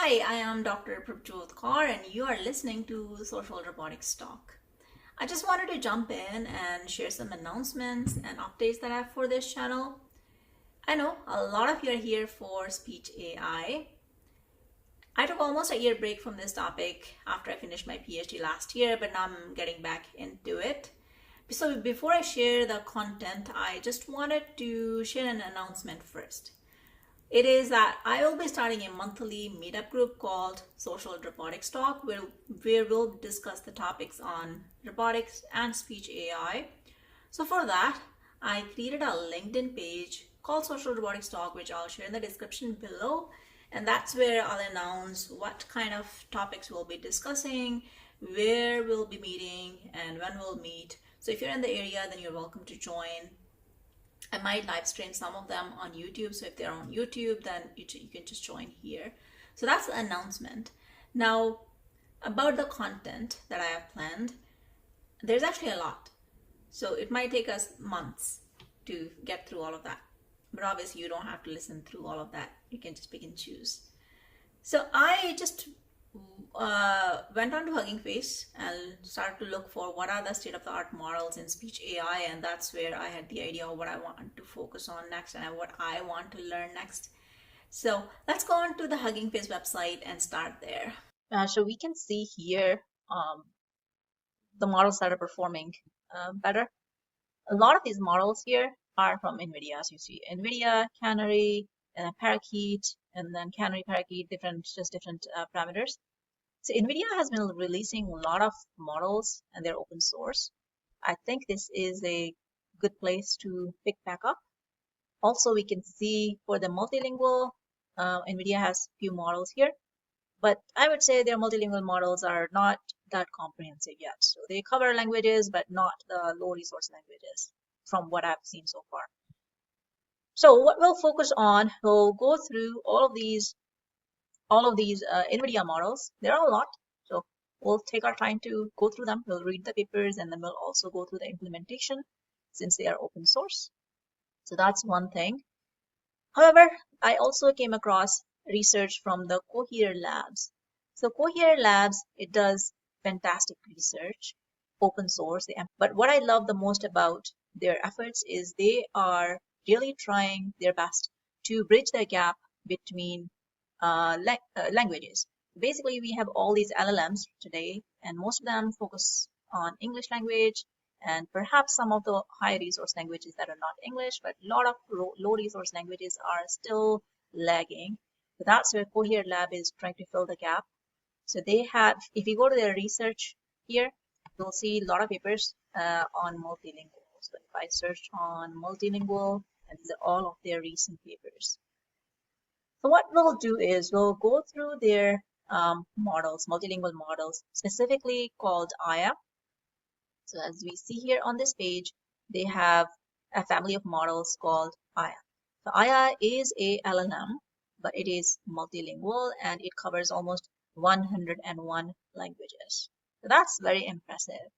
Hi, I am Dr. Prabjot Kaur and you are listening to Social Robotics Talk. I just wanted to jump in and share some announcements and updates that I have for this channel. I know a lot of you are here for speech AI. I took almost a year break from this topic after I finished my PhD last year, but now I'm getting back into it. So before I share the content, I just wanted to share an announcement first. It is that I will be starting a monthly meetup group called Social Robotics Talk, where we'll discuss the topics on robotics and speech AI. So for that, I created a LinkedIn page called Social Robotics Talk, which I'll share in the description below. And that's where I'll announce what kind of topics we'll be discussing, where we'll be meeting, and when we'll meet. So if you're in the area, then you're welcome to join. I might live stream some of them on YouTube. So if they're on YouTube, then you can just join here. So that's the announcement. Now, about the content that I have planned, there's actually a lot. So it might take us months to get through all of that. But obviously, you don't have to listen through all of that. You can just pick and choose. So I just went on to Hugging Face and started to look for what are the state-of-the-art models in speech AI, and that's where I had the idea of what I want to focus on next and what I want to learn next. So let's go on to the Hugging Face website and start there. So we can see here the models that are performing better. A lot of these models here are from NVIDIA. As you see, NVIDIA, Canary, and Parakeet, and then Canary, Parakeet, different parameters. So NVIDIA has been releasing a lot of models and they're open source. I think this is a good place to pick back up. Also, we can see for the multilingual, NVIDIA has few models here. But I would say their multilingual models are not that comprehensive yet. So they cover languages, but not the low resource languages from what I've seen so far. So what we'll focus on, we'll go through all of these NVIDIA models. There are a lot. So we'll take our time to go through them. We'll read the papers and then we'll also go through the implementation since they are open source. So that's one thing. However, I also came across research from the Cohere Labs. So Cohere Labs, it does fantastic research, open source. But what I love the most about their efforts is they are really trying their best to bridge the gap between languages. Basically, we have all these LLMs today, and most of them focus on English language and perhaps some of the high resource languages that are not English, but a lot of low resource languages are still lagging. So that's where Cohere Lab is trying to fill the gap. So they have, if you go to their research here, you'll see a lot of papers on multilingual. So if I search on multilingual, and these are all of their recent papers. So what we'll do is we'll go through their models, multilingual models, specifically called Aya. So as we see here on this page, they have a family of models called Aya. So Aya is a LLM, but it is multilingual and it covers almost 101 languages. So that's very impressive.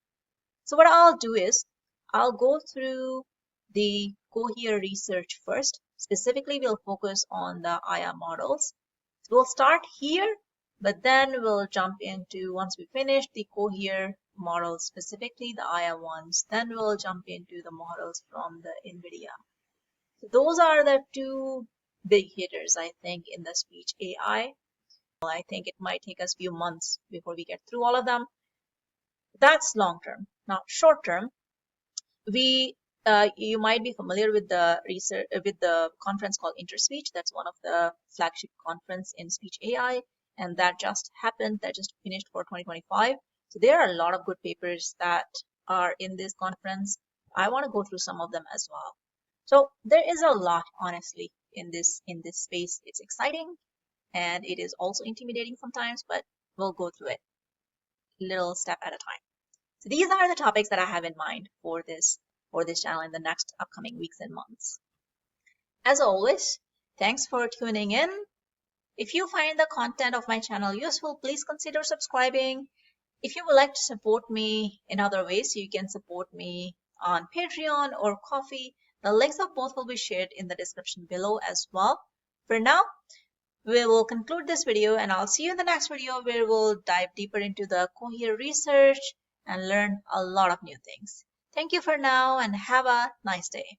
So what I'll do is I'll go through the Cohere research first. Specifically, we'll focus on the Aya models. So we'll start here, but then we'll jump into, once we finish the Cohere models, specifically the Aya ones, then we'll jump into the models from the NVIDIA. So those are the two big hitters, I think, in the speech AI. I think it might take us a few months before we get through all of them. That's long term. Now, short term, you might be familiar with the research with the conference called InterSpeech. That's one of the flagship conference in speech AI, and that just happened. That just finished for 2025. So there are a lot of good papers that are in this conference. I want to go through some of them as well. So there is a lot, honestly, in this space. It's exciting and it is also intimidating sometimes, but we'll go through it little step at a time. So these are the topics that I have in mind for this channel in the next upcoming weeks and months. As always, thanks for tuning in. If you find the content of my channel useful, please consider subscribing. If you would like to support me in other ways, you can support me on Patreon or Ko-fi. The links of both will be shared in the description below as well. For now, We will conclude this video and I'll see you in the next video where we'll dive deeper into the cohere research and learn a lot of new things. Thank you for now and have a nice day.